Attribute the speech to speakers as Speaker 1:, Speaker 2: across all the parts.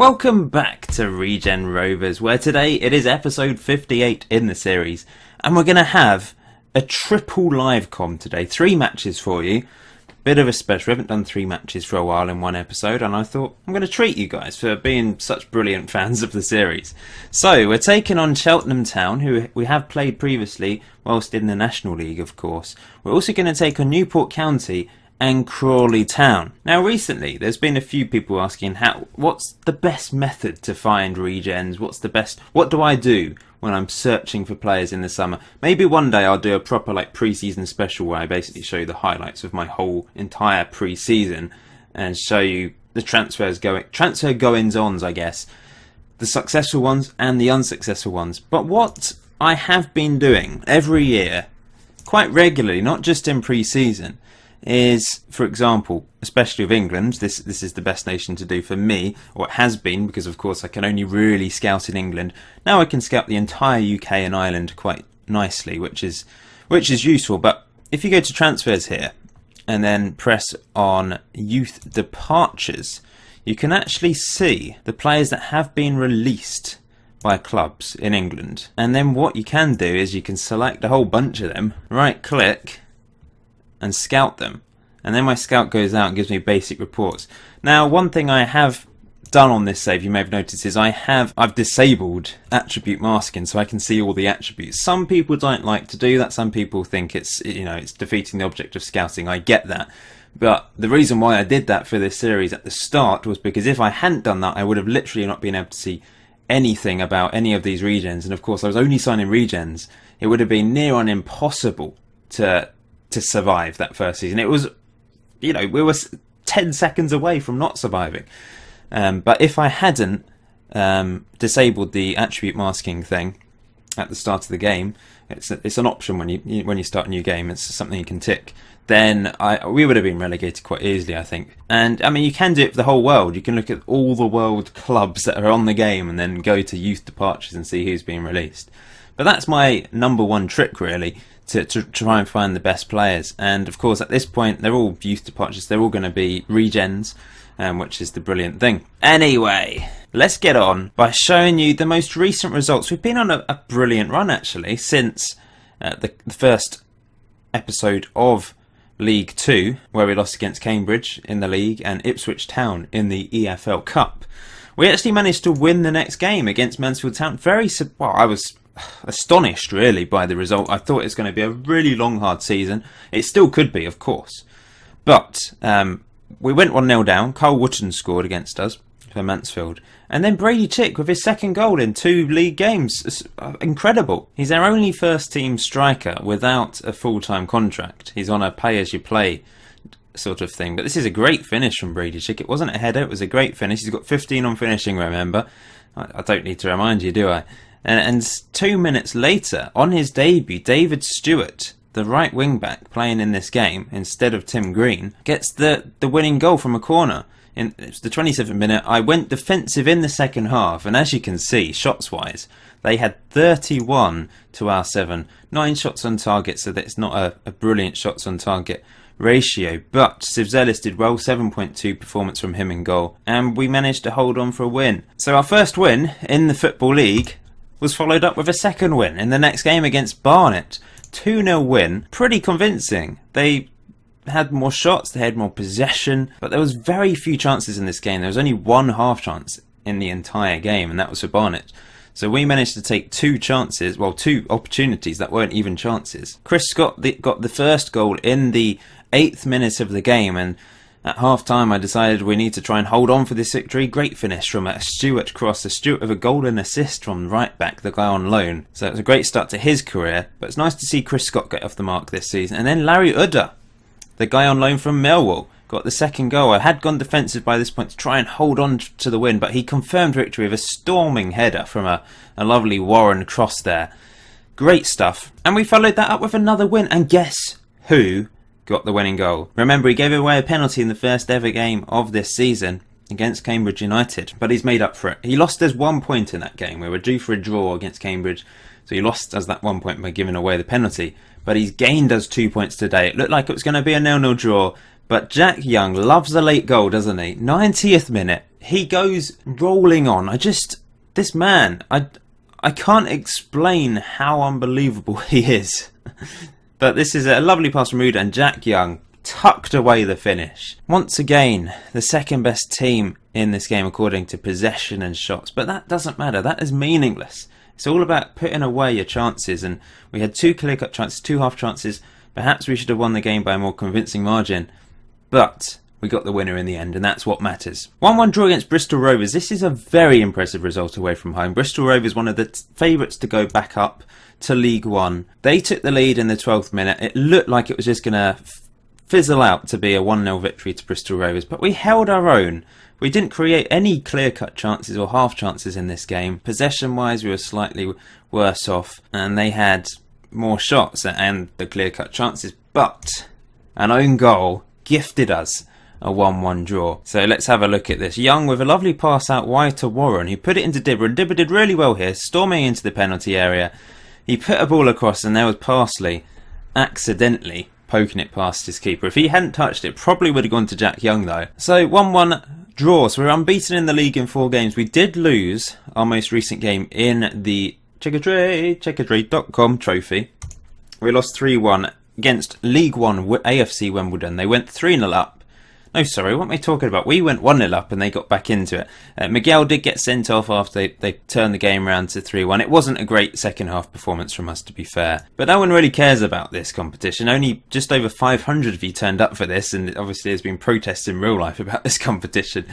Speaker 1: Welcome back to Regen Rovers, where today it is episode 58 in the series, and we're going to have a triple live com today. 3 matches for you. Bit of a special. We haven't done 3 matches for a while in one episode, and I thought I'm going to treat you guys for being such brilliant fans of the series. So, we're taking on Cheltenham Town, who we have played previously, whilst in the National League, of course. We're also going to take on Newport County and Crawley Town. Now recently there's been a few people asking what's the best method to find regens, what do I do when I'm searching for players in the summer. Maybe one day I'll do a proper pre-season special where I basically show you the highlights of my whole entire pre-season and show you the transfer goings-ons, I guess, the successful ones and the unsuccessful ones. But what I have been doing every year quite regularly, not just in pre-season, is, for example, especially with England, this is the best nation to do for me, or it has been, because of course I can only really scout in England. Now I can scout the entire UK and Ireland quite nicely, which is useful. But if you go to transfers here and then press on youth departures, you can actually see the players that have been released by clubs in England. And then what you can do is you can select a whole bunch of them, right click and scout them, and then my scout goes out and gives me basic reports. Now, one thing I have done on this save, you may have noticed, is I've disabled attribute masking, so I can see all the attributes. Some people don't like to do that. Some people think it's defeating the object of scouting. I get that, but the reason why I did that for this series at the start was because if I hadn't done that, I would have literally not been able to see anything about any of these regens. And of course, I was only signing regens. It would have been near on impossible to survive that first season. It was, we were 10 seconds away from not surviving. But if I hadn't disabled the attribute masking thing at the start of the game, it's an option when you start a new game. It's something you can tick. Then we would have been relegated quite easily, I think. And I mean, you can do it for the whole world. You can look at all the world clubs that are on the game and then go to youth departures and see who's being released. But that's my number one trick, really, to try and find the best players. And of course, at this point, they're all youth departures. They're all going to be regens, which is the brilliant thing. Anyway, let's get on by showing you the most recent results. We've been on a brilliant run, actually, since the first episode of League 2, where we lost against Cambridge in the league and Ipswich Town in the EFL Cup. We actually managed to win the next game against Mansfield Town. I was astonished, really, by the result. I thought it was going to be a really long, hard season. It still could be, of course. But we went 1-0 down. Carl Wootton scored against us for Mansfield. And then Brady Chick with his second goal in 2 league games. It's incredible. He's our only first-team striker without a full-time contract. He's on a pay-as-you-play sort of thing. But this is a great finish from Brady Chick. It wasn't a header. It was a great finish. He's got 15 on finishing, remember. I don't need to remind you, do I? And 2 minutes later, on his debut, David Stewart, the right wing-back playing in this game instead of Tim Green, gets the winning goal from a corner. It's the 27th minute. I went defensive in the second half, and as you can see, shots-wise, they had 31 to our 7. 9 shots on target, so that's not a brilliant shots on target ratio, but Silas Ellis did well. 7.2 performance from him in goal, and we managed to hold on for a win. So our first win in the Football League was followed up with a second win in the next game against Barnet. 2-0 win, pretty convincing. They had more shots, they had more possession, but there was very few chances in this game. There was only 1 half chance in the entire game, and that was for Barnet. So we managed to take 2 opportunities that weren't even chances. Chris Scott got the first goal in the 8th minute of the game, and at half-time I decided we need to try and hold on for this victory. Great finish from a Stewart cross. A Stewart with a golden assist from right-back, the guy on loan. So it was a great start to his career, but it's nice to see Chris Scott get off the mark this season. And then Larry Udder, the guy on loan from Millwall, got the second goal. I had gone defensive by this point to try and hold on to the win, but he confirmed victory with a storming header from a lovely Warren cross there. Great stuff. And we followed that up with another win. And guess who got the winning goal? Remember, he gave away a penalty in the first ever game of this season against Cambridge United, but he's made up for it. He lost us 1 point in that game. We were due for a draw against Cambridge, so he lost us that 1 point by giving away the penalty, but he's gained us 2 points today. It looked like it was going to be a 0-0 draw, but Jack Young loves a late goal, doesn't he? 90th minute, he goes rolling on. This man, I can't explain how unbelievable he is. But this is a lovely pass from Ruda, and Jack Young tucked away the finish. Once again, the second best team in this game according to possession and shots, but that doesn't matter. That is meaningless. It's all about putting away your chances, and we had 2 clear-cut chances, 2 half chances. Perhaps we should have won the game by a more convincing margin, but we got the winner in the end, and that's what matters. 1-1 draw against Bristol Rovers. This is a very impressive result away from home. Bristol Rovers, one of the favourites to go back up to League One. They took the lead in the 12th minute. It looked like it was just going to fizzle out to be a 1-0 victory to Bristol Rovers, but we held our own. We didn't create any clear-cut chances or half chances in this game. Possession-wise, we were slightly worse off, and they had more shots and the clear-cut chances, but an own goal gifted us a 1-1 draw. So let's have a look at this. Young with a lovely pass out wide to Warren, who put it into Dibber, and Dibber did really well here, storming into the penalty area. He put a ball across, and there was Parsley accidentally poking it past his keeper. If he hadn't touched it, probably would have gone to Jack Young though. So 1-1 draw, so we're unbeaten in the league in 4 games. We did lose our most recent game in the checkertrade.com trophy. We lost 3-1 against League One AFC Wimbledon. They went 3-0 up. No, sorry, what am I talking about? We went 1-0 up and they got back into it. Miguel did get sent off after they turned the game around to 3-1. It wasn't a great second half performance from us, to be fair. But no one really cares about this competition. Only just over 500 of you turned up for this, and obviously there's been protests in real life about this competition.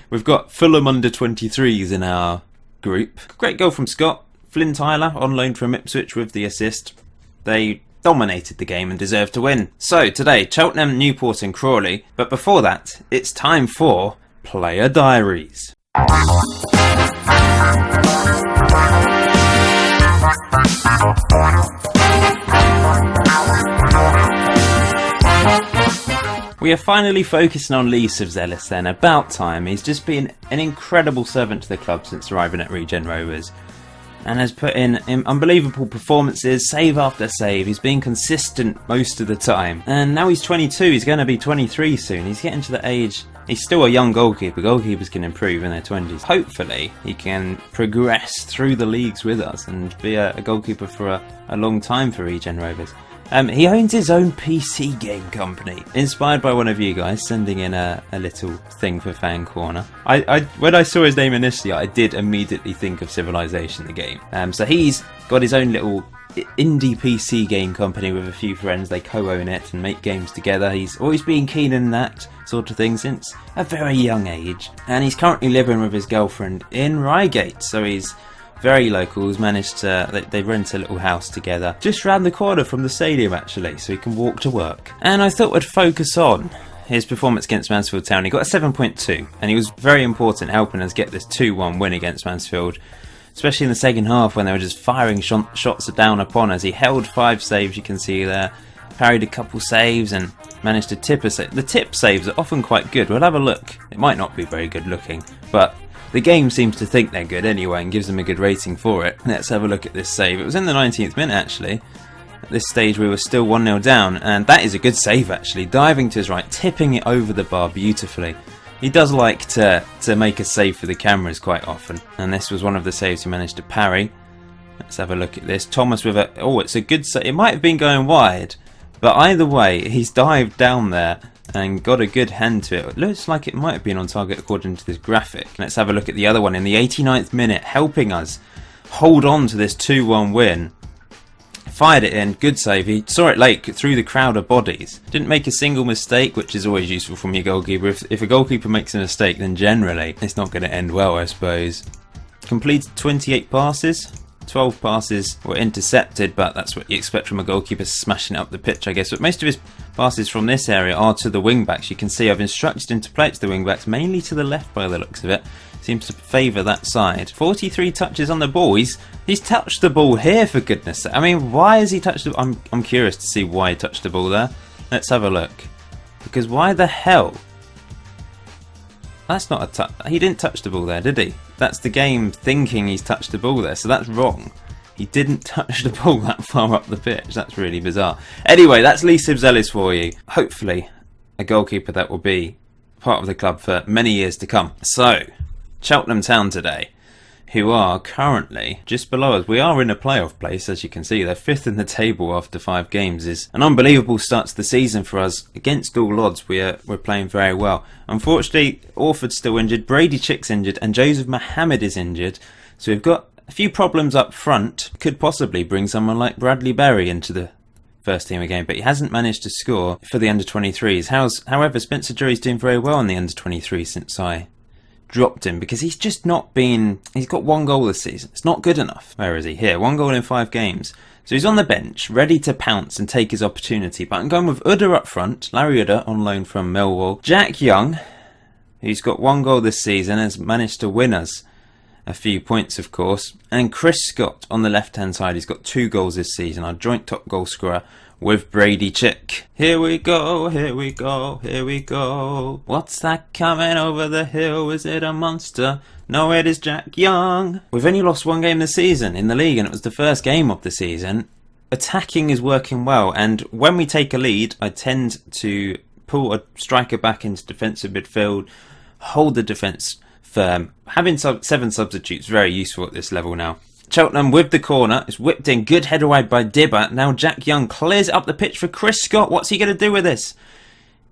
Speaker 1: We've got Fulham under 23s in our group. Great goal from Scott. Flynn Tyler on loan from Ipswich with the assist. They dominated the game and deserved to win. So today, Cheltenham, Newport and Crawley. But before that, it's time for Player Diaries. We are finally focusing on Silas Ellis then. About time. He's just been an incredible servant to the club since arriving at Regen Rovers, and has put in unbelievable performances, save after save. He's been consistent most of the time. And now he's 22, he's going to be 23 soon. He's getting to the age, he's still a young goalkeeper. Goalkeepers can improve in their 20s. Hopefully, he can progress through the leagues with us and be a goalkeeper for a long time for Regen Rovers. He owns his own PC game company, inspired by one of you guys sending in a little thing for Fan Corner. When I saw his name initially, I did immediately think of Civilization, the game. So he's got his own little indie PC game company with a few friends. They co-own it and make games together. He's always been keen in that sort of thing since a very young age. And he's currently living with his girlfriend in Reigate, so he's very local. He's managed to, they rent a little house together just round the corner from the stadium actually, so he can walk to work. And I thought we'd focus on his performance against Mansfield Town. He got a 7.2 and he was very important helping us get this 2-1 win against Mansfield, especially in the second half when they were just firing shots down upon us. He held 5 saves, you can see there, parried a couple saves and managed to tip a save. The tip saves are often quite good. We'll have a look. It might not be very good looking, but the game seems to think they're good anyway and gives them a good rating for it. Let's have a look at this save. It was in the 19th minute actually. At this stage we were still 1-0 down, and that is a good save actually. Diving to his right, tipping it over the bar beautifully. He does like to make a save for the cameras quite often, and this was one of the saves he managed to parry. Let's have a look at this. Thomas with a... oh, it's a good save. It might have been going wide, but either way, he's dived down there and got a good hand to it. It looks like it might have been on target according to this graphic. Let's have a look at the other one in the 89th minute, helping us hold on to this 2-1 win. Fired it in, good save. He saw it late through the crowd of bodies. Didn't make a single mistake, which is always useful from your goalkeeper. If a goalkeeper makes a mistake, then generally it's not going to end well, I suppose. Completed 28 passes. 12 passes were intercepted, but that's what you expect from a goalkeeper, smashing it up the pitch, I guess. But most of his passes from this area are to the wing-backs. You can see I've instructed him to play it to the wing-backs, mainly to the left by the looks of it. Seems to favour that side. 43 touches on the ball. He's touched the ball here, for goodness sake. I mean, why has he touched the... I'm curious to see why he touched the ball there. Let's have a look. Because why the hell? That's not a touch. He didn't touch the ball there, did he? That's the game thinking he's touched the ball there, so that's wrong. He didn't touch the ball that far up the pitch. That's really bizarre. Anyway, that's Silas Ellis for you. Hopefully, a goalkeeper that will be part of the club for many years to come. So, Cheltenham Town today, who are currently just below us. We are in a playoff place, as you can see. They're 5th in the table after 5 games. Is an unbelievable start to the season for us. Against all odds, we're playing very well. Unfortunately, Orford's still injured, Brady Chick's injured, and Joseph Mohammed is injured. So we've got a few problems up front. Could possibly bring someone like Bradley Berry into the first team again, but he hasn't managed to score for the under-23s. However, Spencer Drury's doing very well in the under-23 since I dropped him, because he's just not been... He's got 1 goal this season. It's not good enough. Where is he? Here, 1 goal in 5 games. So he's on the bench, ready to pounce and take his opportunity. But I'm going with Udder up front. Larry Udder on loan from Millwall. Jack Young, who's got 1 goal this season, has managed to win us a few points, of course. And Chris Scott on the left-hand side. He's got 2 goals this season. Our joint top goal scorer with Brady Chick. Here we go, here we go, here we go. What's that coming over the hill? Is it a monster? No, it is Jack Young. We've only lost 1 game this season in the league, and it was the first game of the season. Attacking is working well, and when we take a lead, I tend to pull a striker back into defensive midfield, hold the defence firm. Having 7 substitutes very useful at this level now. Cheltenham with the corner. It's whipped in. Good header wide by Dibber. Now Jack Young clears up the pitch for Chris Scott. What's he going to do with this?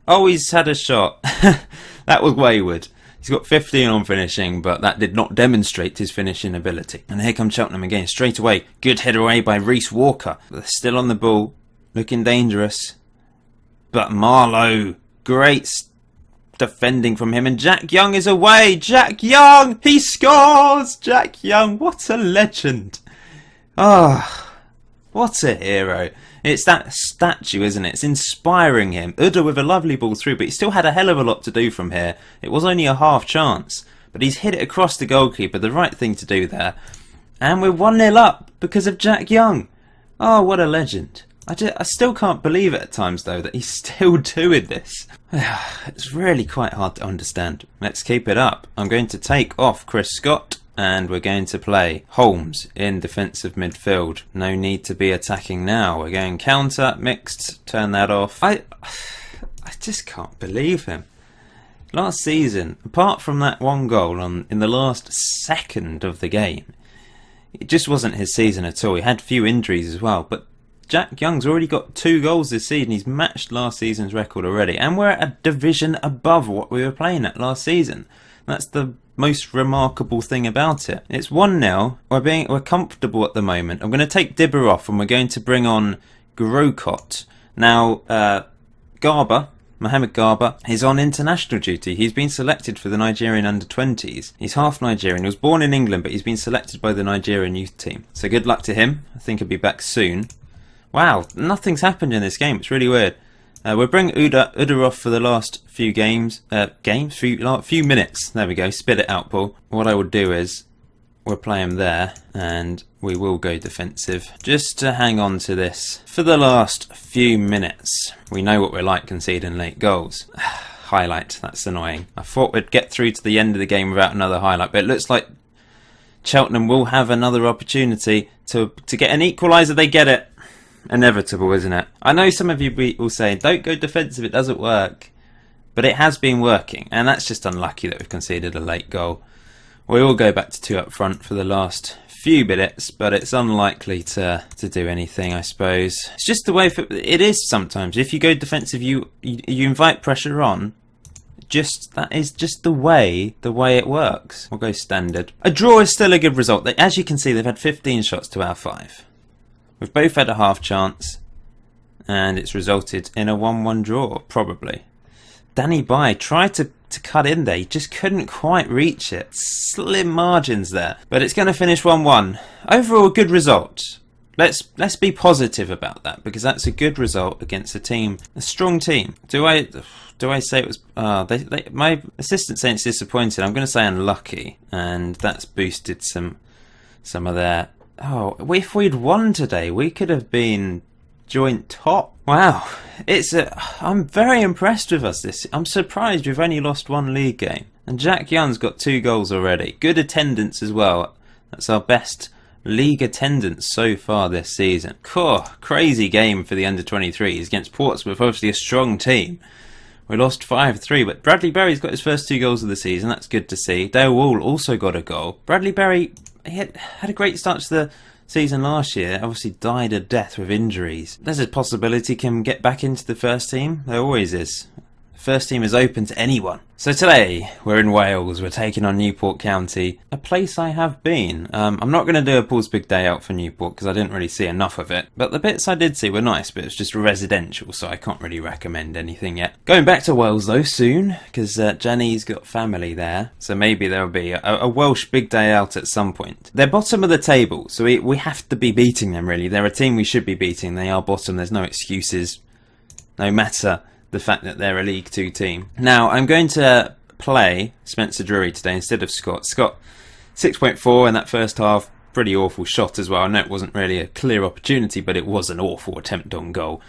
Speaker 1: Oh, he's had a shot. That was wayward. He's got 15 on finishing, but that did not demonstrate his finishing ability. And here comes Cheltenham again. Straight away. Good header away by Reece Walker. They're still on the ball. Looking dangerous. But Marlowe. Great defending from him, and Jack Young is away. Jack Young, he scores. Jack Young, what a legend. What a hero. It's that statue, isn't it? It's inspiring him. Udder with a lovely ball through, but he still had a hell of a lot to do from here. It was only a half chance, but he's hit it across the goalkeeper, the right thing to do there. And we're 1-0 up because of Jack Young. Oh, what a legend. I still can't believe it at times, though, that he's still doing this. It's really quite hard to understand. Let's keep it up. I'm going to take off Chris Scott, and we're going to play Holmes in defensive midfield. No need to be attacking now. We're going counter, mixed, turn that off. I just can't believe him. Last season, apart from that 1 goal in the last second of the game, it just wasn't his season at all. He had a few injuries as well, but Jack Young's already got 2 goals this season. He's matched last season's record already. And we're at a division above what we were playing at last season. That's the most remarkable thing about it. It's 1-0. We're comfortable at the moment. I'm going to take Dibber off, and we're going to bring on Grocott. Now, Mohamed Garba, is on international duty. He's been selected for the Nigerian under-20s. He's half Nigerian. He was born in England, but he's been selected by the Nigerian youth team. So good luck to him. I think he'll be back soon. Wow, nothing's happened in this game. It's really weird. We'll bring Udder off for the last few few minutes. There we go. Spit it out, Paul. What I would do is we'll play him there, and we will go defensive just to hang on to this for the last few minutes. We know what we're like conceding late goals. Highlight. That's annoying. I thought we'd get through to the end of the game without another highlight, but it looks like Cheltenham will have another opportunity to get an equaliser. They get it. Inevitable, isn't it? I know some of you will say, don't go defensive, it doesn't work. But it has been working, and that's just unlucky that we've conceded a late goal. We will go back to 2 up front for the last few minutes, but it's unlikely to do anything, I suppose. It's just the way it is sometimes. If you go defensive, you invite pressure on. That is just the way it works. We'll go standard. A draw is still a good result. As you can see, they've had 15 shots to our 5. We've both had a half chance, and it's resulted in a 1-1 draw, probably. Danny Bai tried to cut in there. He just couldn't quite reach it. Slim margins there. But it's going to finish 1-1. Overall, good result. Let's be positive about that, because that's a good result against a strong team. Do I say it was... my assistant saying it's disappointing. I'm going to say unlucky, and that's boosted some of their... Oh, if we'd won today, we could have been joint top. Wow, I'm very impressed with us. I'm surprised we've only lost 1 league game. And Jack Young's got 2 goals already. Good attendance as well. That's our best league attendance so far this season. Crazy game for the under-23s against Portsmouth, obviously a strong team. We lost 5-3, but Bradley Berry's got his first 2 goals of the season. That's good to see. Dale Wall also got a goal. Bradley Berry, he had a great start to the season last year. Obviously died a death with injuries. There's a possibility he can get back into the first team. There always is. First team is open to anyone. So today, we're in Wales. We're taking on Newport County, a place I have been. I'm not going to do a Paul's Big Day out for Newport because I didn't really see enough of it. But the bits I did see were nice, but it's just residential, so I can't really recommend anything yet. Going back to Wales though soon, because Jenny's got family there. So maybe there'll be a Welsh Big Day out at some point. They're bottom of the table, so we have to be beating them really. They're a team we should be beating. They are bottom. There's no excuses, no matter the fact that they're a League 2 team. Now, I'm going to play Spencer Drury today instead of Scott. Scott, 6.4 in that first half. Pretty awful shot as well. I know it wasn't really a clear opportunity, but it was an awful attempt on goal.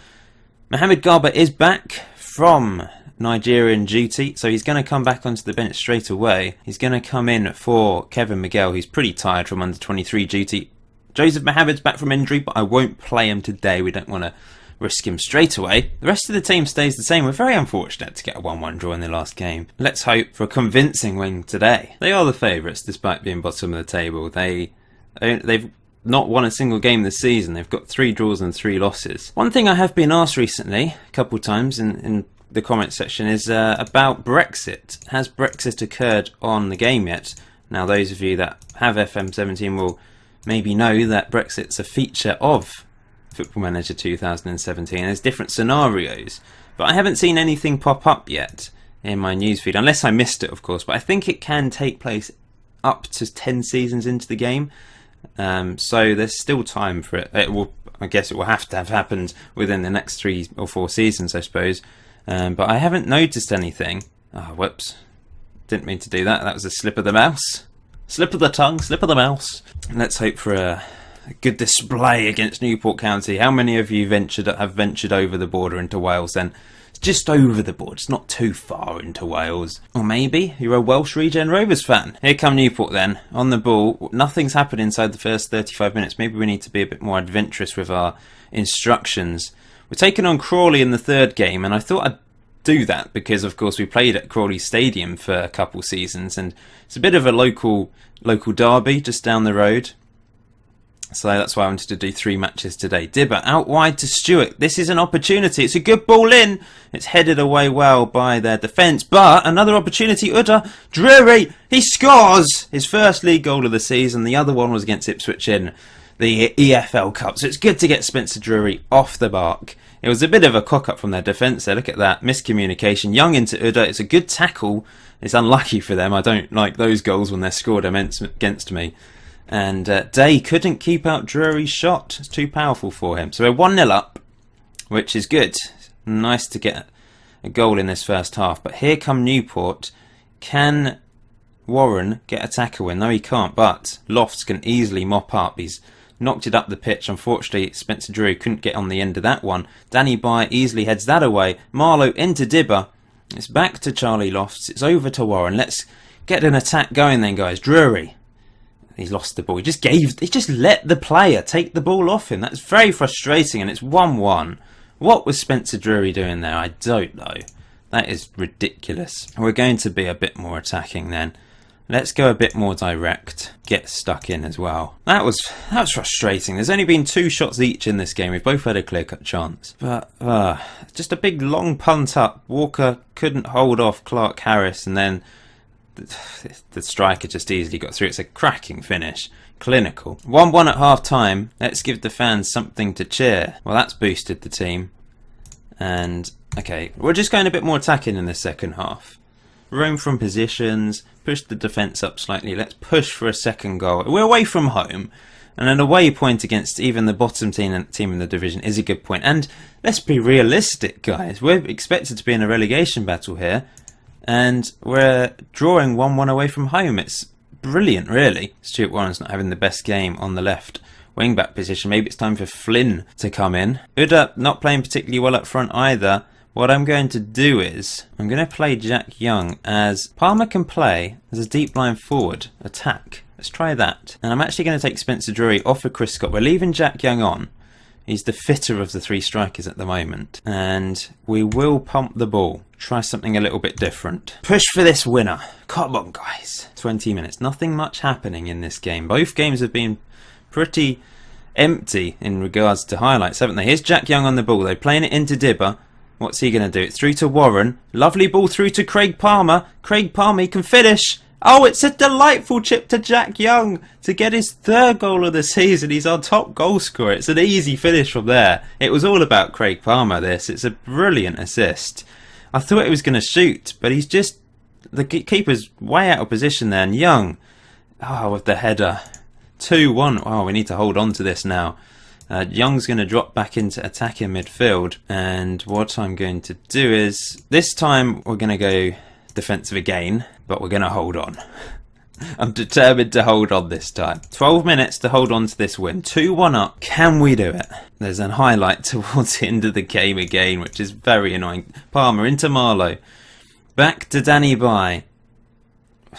Speaker 1: Mohamed Garba is back from Nigerian duty, so he's going to come back onto the bench straight away. He's going to come in for Kevin Miguel, who's pretty tired from under 23 duty. Joseph Mohamed's back from injury, but I won't play him today. We don't want to risk him straight away. The rest of the team stays the same. We're very unfortunate to get a 1-1 draw in the last game. Let's hope for a convincing win today. They are the favourites despite being bottom of the table. They've not won a single game this season. They've got 3 draws and 3 losses. One thing I have been asked recently, a couple of times in the comment section, is about Brexit. Has Brexit occurred on the game yet? Now those of you that have FM17 will maybe know that Brexit's a feature of Football Manager 2017. There's different scenarios, but I haven't seen anything pop up yet in my newsfeed, unless I missed it, of course. But I think it can take place up to 10 seasons into the game, so there's still time for it. I guess it will have to have happened within the next 3 or 4 seasons, I suppose. But I haven't noticed anything. Oh, whoops! Didn't mean to do that. That was a slip of the mouse. Slip of the tongue, slip of the mouse. Let's hope for a good display against Newport County. How many of you have ventured over the border into Wales then? It's just over the border, it's not too far into Wales. Or maybe you're a Welsh Regen Rovers fan. Here come Newport then, on the ball. Nothing's happened inside the first 35 minutes. Maybe we need to be a bit more adventurous with our instructions. We're taking on Crawley in the 3rd game, and I thought I'd do that because of course we played at Crawley Stadium for a couple seasons, and it's a bit of a local derby just down the road. So that's why I wanted to do 3 matches today. Dibber out wide to Stewart. This is an opportunity. It's a good ball in. It's headed away well by their defence. But another opportunity. Udda. Drury. He scores his first league goal of the season. The other one was against Ipswich in the EFL Cup. So it's good to get Spencer Drury off the mark. It was a bit of a cock-up from their defence there. Look at that. Miscommunication. Young into Udda. It's a good tackle. It's unlucky for them. I don't like those goals when they're scored against me. And Day couldn't keep out Drury's shot. It's too powerful for him. So we're 1-0 up, which is good. Nice to get a goal in this first half. But here come Newport. Can Warren get a tackle win? No, he can't. But Lofts can easily mop up. He's knocked it up the pitch. Unfortunately, Spencer Drury couldn't get on the end of that one. Danny Bye easily heads that away. Marlowe into Dibber. It's back to Charlie Lofts. It's over to Warren. Let's get an attack going then, guys. Drury. He's lost the ball. He just let the player take the ball off him. That's very frustrating, and it's 1-1. What was Spencer Drury doing there? I don't know. That is ridiculous. We're going to be a bit more attacking then. Let's go a bit more direct. Get stuck in as well. That was frustrating. There's only been 2 shots each in this game. We've both had a clear-cut chance. But just a big long punt up. Walker couldn't hold off Clark Harris, and then the striker just easily got through. It's a cracking finish. Clinical. 1-1 at half time. Let's give the fans something to cheer. Well, that's boosted the team. And, okay, we're just going a bit more attacking in the second half. Roam from positions. Push the defence up slightly. Let's push for a second goal. We're away from home. And an away point against even the bottom team in the division is a good point. And let's be realistic, guys. We're expected to be in a relegation battle here. And we're drawing 1-1 away from home. It's brilliant, really. Stuart Warren's not having the best game on the left wing-back position. Maybe it's time for Flynn to come in. Udda not playing particularly well up front either. What I'm going to do is I'm going to play Jack Young as Palmer can play as a deep line forward attack. Let's try that. And I'm actually going to take Spencer Drury off of Chris Scott. We're leaving Jack Young on He's the fitter of the three strikers at the moment. And we will pump the ball. Try something a little bit different. Push for this winner. Come on, guys. 20 minutes. Nothing much happening in this game. Both games have been pretty empty in regards to highlights, haven't they? Here's Jack Young on the ball, though. Playing it into Dibber. What's he going to do? It's through to Warren. Lovely ball through to Craig Palmer. Craig Palmer, he can finish. Oh, it's a delightful chip to Jack Young to get his third goal of the season. He's our top goal scorer. It's an easy finish from there. It was all about Craig Palmer, this. It's a brilliant assist. I thought he was going to shoot, but he's just... The keeper's way out of position there. And Young, with the header. 2-1. Oh, we need to hold on to this now. Young's going to drop back into attacking midfield. And what I'm going to do is... This time, we're going to go defensive again, but we're going to hold on. I'm determined to hold on this time. 12 minutes to hold on to this win. 2-1 up. Can we do it? There's a highlight towards the end of the game again, which is very annoying. Palmer into Marlowe. Back to Danny Bye.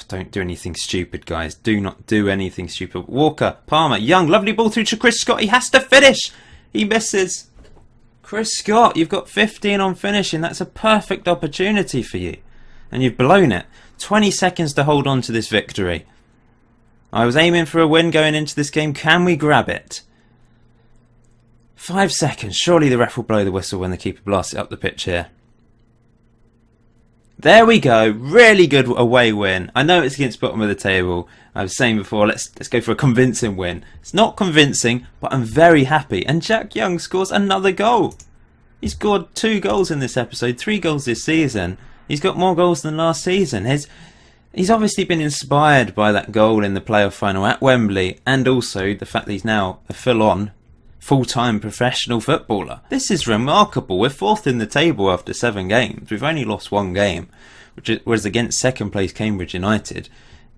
Speaker 1: Don't do anything stupid, guys. Do not do anything stupid. Walker, Palmer, Young. Lovely ball through to Chris Scott. He has to finish. He misses. Chris Scott, you've got 15 on finishing. That's a perfect opportunity for you. And you've blown it. 20 seconds to hold on to this victory. I was aiming for a win going into this game. Can we grab it? 5 seconds. Surely the ref will blow the whistle when the keeper blasts it up the pitch here. There we go. Really good away win. I know it's against bottom of the table. I was saying before, let's go for a convincing win. It's not convincing, but I'm very happy. And Jack Young scores another goal. He scored 2 goals in this episode, 3 goals this season. He's got more goals than last season. He's obviously been inspired by that goal in the playoff final at Wembley, and also the fact that he's now a full-time professional footballer. This is remarkable. We're 4th in the table after 7 games. We've only lost 1 game, which was against second place Cambridge United.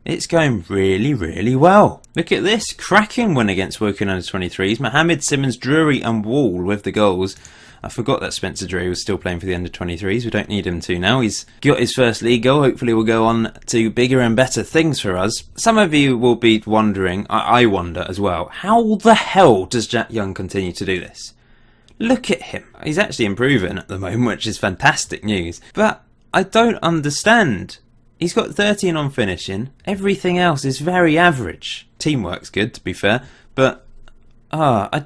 Speaker 1: It's going really, really well. Look at this. Cracking win against Woking under-23s. Mohammed, Simmons, Drury and Wall with the goals. I forgot that Spencer Drury was still playing for the under-23s. We don't need him to now. He's got his first league goal. Hopefully we'll go on to bigger and better things for us. Some of you will be wondering, I wonder as well, how the hell does Jack Young continue to do this? Look at him. He's actually improving at the moment, which is fantastic news. But I don't understand. He's got 13 on finishing. Everything else is very average. Teamwork's good, to be fair. But, how? I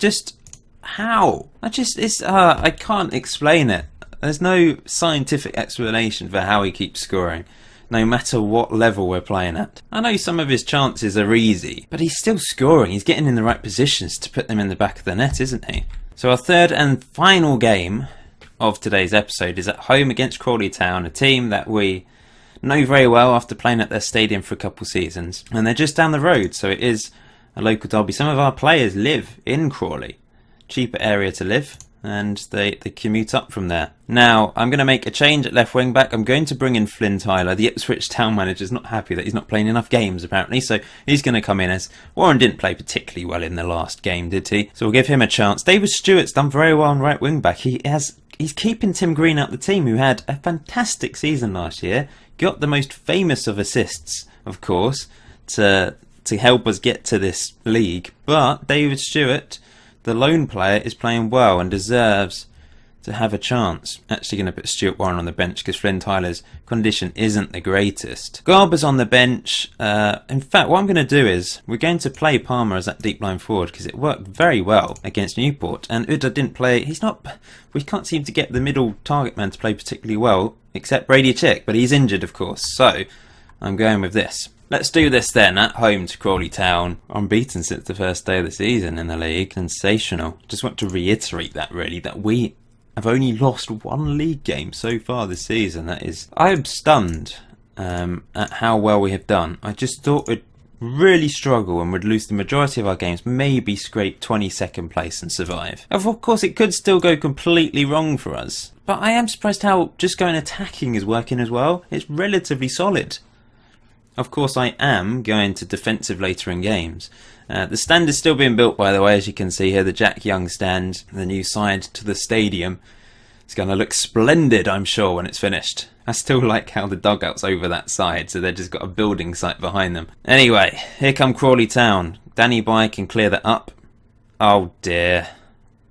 Speaker 1: can't explain it. There's no scientific explanation for how he keeps scoring, no matter what level we're playing at. I know some of his chances are easy, but he's still scoring. He's getting in the right positions to put them in the back of the net, isn't he? So our third and final game of today's episode is at home against Crawley Town, a team that we know very well after playing at their stadium for a couple seasons. And they're just down the road, so it is a local derby. Some of our players live in Crawley. Cheaper area to live, and they commute up from there. Now, I'm going to make a change at left wing back. I'm going to bring in Flynn Tyler. The Ipswich Town manager's not happy that he's not playing enough games, apparently, so he's going to come in, as Warren didn't play particularly well in the last game, did he? So we'll give him a chance. David Stewart's done very well on right wing back. He's keeping Tim Green out the team, who had a fantastic season last year. Got the most famous of assists, of course, to help us get to this league. But David Stewart, the lone player, is playing well and deserves to have a chance. Actually going to put Stuart Warren on the bench because Flynn Tyler's condition isn't the greatest. Garber's on the bench. In fact, what I'm going to do is we're going to play Palmer as that deep line forward because it worked very well against Newport. And Uda didn't play. We can't seem to get the middle target man to play particularly well, except Brady Chick, but he's injured, of course. So I'm going with this. Let's do this then, at home to Crawley Town. Unbeaten since the first day of the season in the league. Sensational. Just want to reiterate that, really, that we have only lost 1 league game so far this season. I am stunned at how well we have done. I just thought we'd really struggle and would lose the majority of our games, maybe scrape 22nd place and survive. Of course, it could still go completely wrong for us. But I am surprised how just going attacking is working as well. It's relatively solid. Of course, I am going to defensive later in games. The stand is still being built, by the way, as you can see here. The Jack Young stand, the new side to the stadium. It's going to look splendid, I'm sure, when it's finished. I still like how the dugout's over that side, so they've just got a building site behind them. Anyway, here come Crawley Town. Danny Bye can clear that up. Oh dear.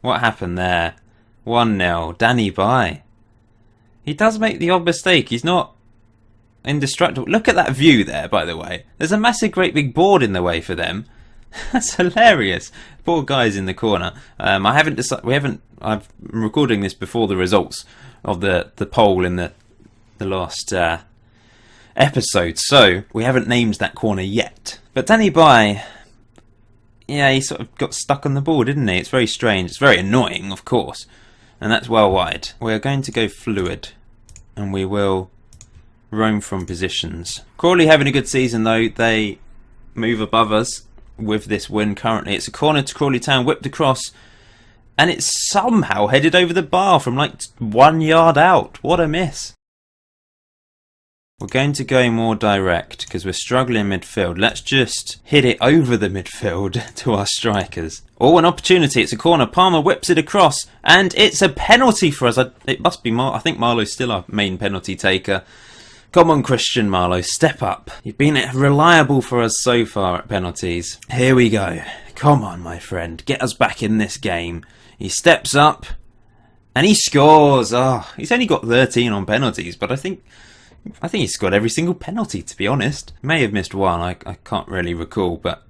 Speaker 1: What happened there? 1-0. Danny Bye. He does make the odd mistake. He's not indestructible. Look at that view there, by the way. There's a massive, great big board in the way for them. That's hilarious. Poor guy's in the corner. I haven't decided. I'm recording this before the results of the poll in the last episode, so we haven't named that corner yet. But Danny Bye, yeah, he sort of got stuck on the ball, didn't he? It's very strange. It's very annoying, of course. And that's well wide. We're going to go fluid, and we will roam from positions. Crawley having a good season though. They move above us with this win currently. It's a corner to Crawley Town, whipped across, and it's somehow headed over the bar from like 1 yard out. What a miss. We're going to go more direct because we're struggling in midfield. Let's just hit it over the midfield to our strikers. Oh, an opportunity. It's a corner. Palmer whips it across, and it's a penalty for us. It must be I think Marlowe's still our main penalty taker. Come on, Christian Marlowe, step up. You've been reliable for us so far at penalties. Here we go. Come on, my friend. Get us back in this game. He steps up, and he scores. Oh, he's only got 13 on penalties, but I think he's scored every single penalty, to be honest. May have missed one, I can't really recall, but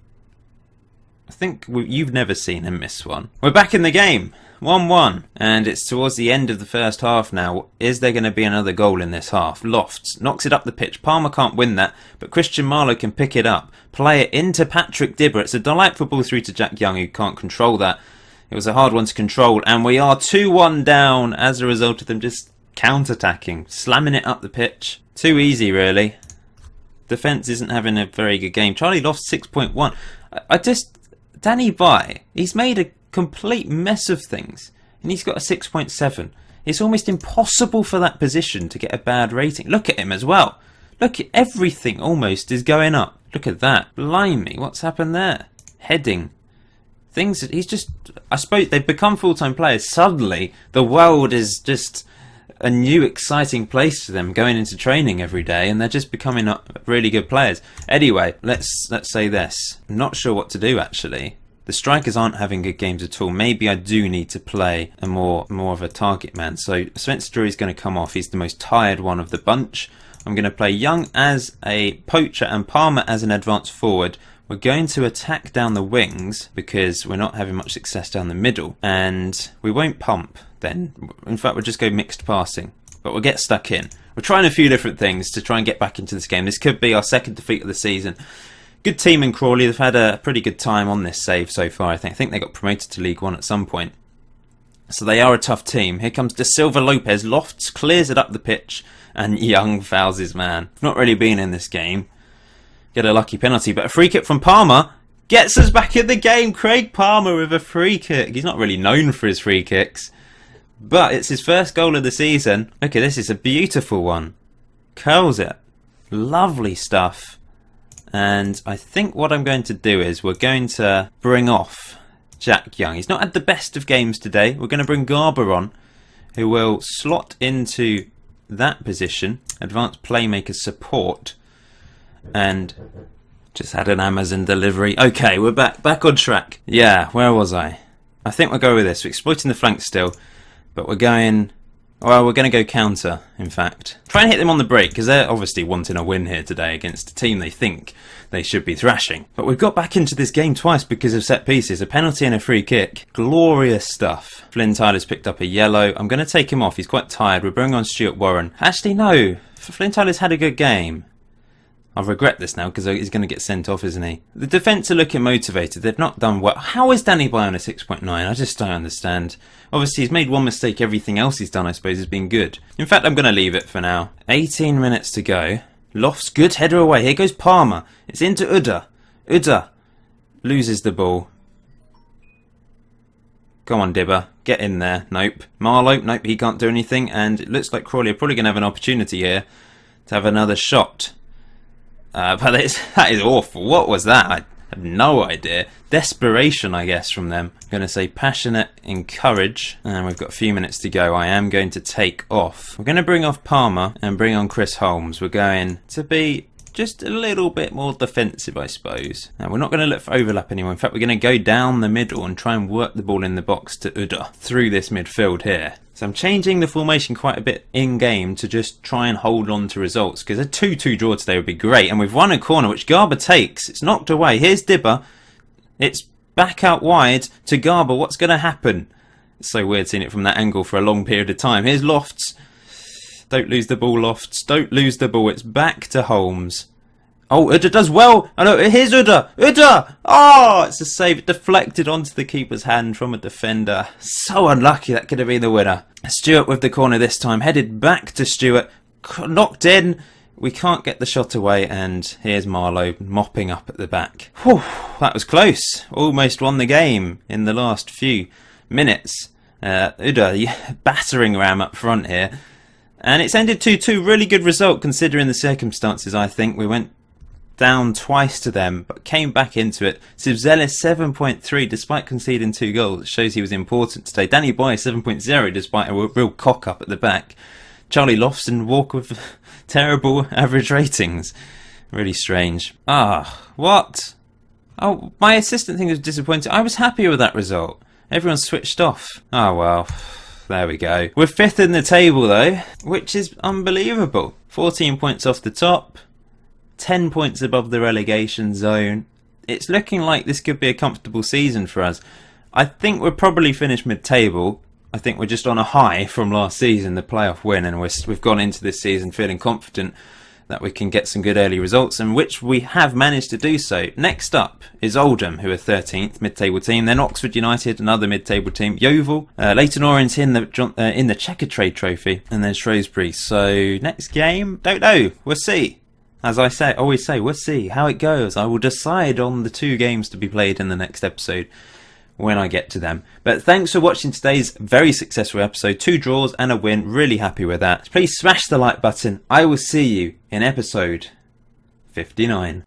Speaker 1: I think you've never seen him miss one. We're back in the game, 1-1, and it's towards the end of the first half now. Is there going to be another goal in this half? Lofts knocks it up the pitch. Palmer can't win that, but Christian Marlowe can pick it up. Play it into Patrick Dibber. It's a delightful ball through to Jack Young, who can't control that. It was a hard one to control, and we are 2-1 down as a result of them just counter-attacking, slamming it up the pitch. Too easy, really. Defence isn't having a very good game. Charlie Lofts 6.1. Danny Bye, he's made a complete mess of things, and he's got a 6.7. It's almost impossible for that position to get a bad rating. Look at him as well. Look, at everything almost is going up. Look at that. Blimey, what's happened there? Heading. Things, he's just, I suppose they've become full-time players. Suddenly, the world is just a new exciting place to them, going into training every day, and they're just becoming really good players. Anyway, let's say this. I'm not sure what to do, actually. The strikers aren't having good games at all. Maybe I do need to play a more of a target man. So Spencer Drury's going to come off. He's the most tired one of the bunch. I'm going to play Young as a poacher and Palmer as an advanced forward. We're going to attack down the wings because we're not having much success down the middle, and we won't pump then. In fact, we'll just go mixed passing, but we'll get stuck in. We're trying a few different things to try and get back into this game. This could be our second defeat of the season. Good team in Crawley. They've had a pretty good time on this save so far. I think they got promoted to League One at some point, so they are a tough team. Here comes De Silva Lopez. Lofts clears it up the pitch, and Young fouls his man. Not really been in this game. Get a lucky penalty, but a free kick from Palmer gets us back in the game. Craig Palmer with a free kick. He's not really known for his free kicks, but it's his first goal of the season. Okay, this is a beautiful one. Curls it. Lovely stuff. And I think what I'm going to do is we're going to bring off Jack Young. He's not had the best of games today. We're going to bring Garber on, who will slot into that position. Advanced playmaker support. And just had an Amazon delivery. Okay, we're back on track. Yeah, where was I? I think we'll go with this. We're exploiting the flank still, but we're going to go counter, in fact. Try and hit them on the break, because they're obviously wanting a win here today against a team they think they should be thrashing. But we've got back into this game twice because of set pieces. A penalty and a free kick. Glorious stuff. Flynn Tyler's picked up a yellow. I'm going to take him off. He's quite tired. We're bringing on Stuart Warren. Actually, no. Flynn Tyler's had a good game. I regret this now because he's going to get sent off, isn't he? The defence are looking motivated. They've not done well. How is Danny Bye on a 6.9? I just don't understand. Obviously, he's made one mistake. Everything else he's done, I suppose, has been good. In fact, I'm going to leave it for now. 18 minutes to go. Lofts, good header away. Here goes Palmer. It's into Uda. Uda loses the ball. Come on, Dibber. Get in there. Nope. Marlowe, nope, he can't do anything. And it looks like Crawley are probably going to have an opportunity here to have another shot. But that is awful. What was that? I have no idea. Desperation, I guess, from them. I'm going to say passionate, encourage. And we've got a few minutes to go. I am going to take off. We're going to bring off Palmer and bring on Chris Holmes. We're going to be just a little bit more defensive, I suppose. Now, we're not going to look for overlap anymore. In fact, we're going to go down the middle and try and work the ball in the box to Uda through this midfield here. So I'm changing the formation quite a bit in-game to just try and hold on to results, because a 2-2 draw today would be great. And we've won a corner, which Garber takes. It's knocked away. Here's Dibber. It's back out wide to Garber. What's going to happen? It's so weird seeing it from that angle for a long period of time. Here's Lofts. Don't lose the ball, Lofts. Don't lose the ball. It's back to Holmes. Oh, Uda does well. Oh no, here's Uda. Uda! Oh, it's a save. It deflected onto the keeper's hand from a defender. So unlucky. That could have been the winner. Stewart with the corner this time. Headed back to Stewart. Knocked in. We can't get the shot away. And here's Marlowe mopping up at the back. Whew, that was close. Almost won the game in the last few minutes. Uda battering Ram up front here. And it's ended 2-2. Really good result considering the circumstances, I think. We went down twice to them, but came back into it. Silas Ellis 7.3 despite conceding 2 goals. It shows he was important today. Danny Boy 7.0 despite a real cock up at the back. Charlie Lofton walk with terrible average ratings. Really strange. What? Oh, my assistant thing was disappointing. I was happy with that result. Everyone switched off. Oh well, there we go. We're 5th in the table though, which is unbelievable. 14 points off the top. 10 points above the relegation zone. It's looking like this could be a comfortable season for us. I think we're probably finished mid-table. I think we're just on a high from last season, the playoff win, and we've gone into this season feeling confident that we can get some good early results, and which we have managed to do so. Next up is Oldham, who are 13th, mid-table team. Then Oxford United, another mid-table team. Yeovil, Leyton Orient in the Checker Trade Trophy, and then Shrewsbury. So next game, don't know. We'll see. As I always say, we'll see how it goes. I will decide on the 2 games to be played in the next episode when I get to them. But thanks for watching today's very successful episode. 2 draws and a win. Really happy with that. Please smash the like button. I will see you in episode 59.